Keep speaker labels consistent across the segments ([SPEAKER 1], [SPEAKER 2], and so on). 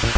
[SPEAKER 1] بسم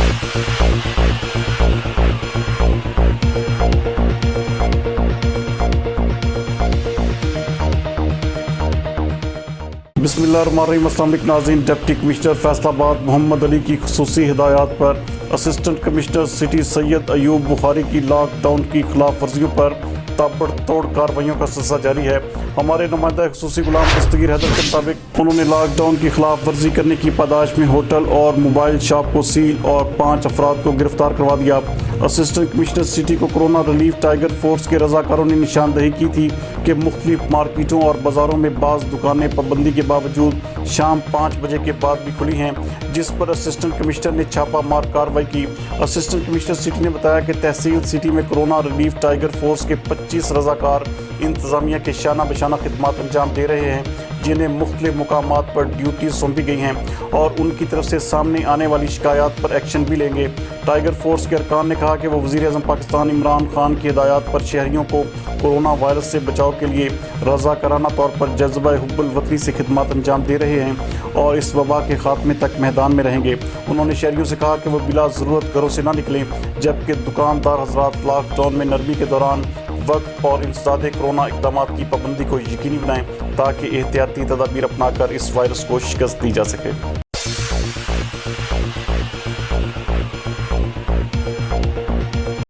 [SPEAKER 1] اللہ الرحمن الرحیم۔ السلام علیکم ناظرین، ڈپٹی کمشنر فیصل آباد محمد علی کی خصوصی ہدایات پر اسسٹنٹ کمشنر سٹی سید ایوب بخاری کی لاک ڈاؤن کی خلاف ورزیوں پر تابڑ توڑ کارروائیوں کا سلسلہ جاری ہے۔ ہمارے نمائندہ خصوصی غلام دستگیر حیدر کے مطابق انہوں نے لاک ڈاؤن کی خلاف ورزی کرنے کی پاداش میں ہوٹل اور موبائل شاپ کو سیل اور 5 افراد کو گرفتار کروا دیا۔ اسسٹنٹ کمشنر سٹی کو کورونا ریلیف ٹائیگر فورس کے رضاکاروں نے نشاندہی کی تھی کہ مختلف مارکیٹوں اور بازاروں میں بعض دکانیں پابندی کے باوجود شام 5 بجے کے بعد بھی کھلی ہیں، جس پر اسسٹنٹ کمشنر نے چھاپہ مار کارروائی کی۔ اسسٹنٹ کمشنر سٹی نے بتایا کہ تحصیل سٹی میں کورونا ریلیف ٹائیگر فورس کے 25 رضاکار انتظامیہ کے شانہ بشانہ خدمات انجام دے رہے ہیں، جنہیں مختلف مقامات پر ڈیوٹی سونپی گئی ہیں اور ان کی طرف سے سامنے آنے والی شکایات پر ایکشن بھی لیں گے۔ ٹائیگر فورس کے ارکان نے کہا کہ وہ وزیر اعظم پاکستان عمران خان کی ہدایات پر شہریوں کو کورونا وائرس سے بچاؤ کے لیے رضاکارانہ طور پر جذبہ حب الوطنی سے خدمات انجام دے رہے ہیں اور اس وبا کے خاتمے تک میدان میں رہیں گے۔ انہوں نے شہریوں سے کہا کہ وہ بلا ضرورت گھروں سے نہ نکلیں، جبکہ دکاندار حضرات لاک ڈاؤن میں نرمی کے دوران وقت اور انسداد کرونا اقدامات کی پابندی کو یقینی بنائیں تاکہ احتیاطی تدابیر اپنا کر اس وائرس کو شکست دی جا سکے۔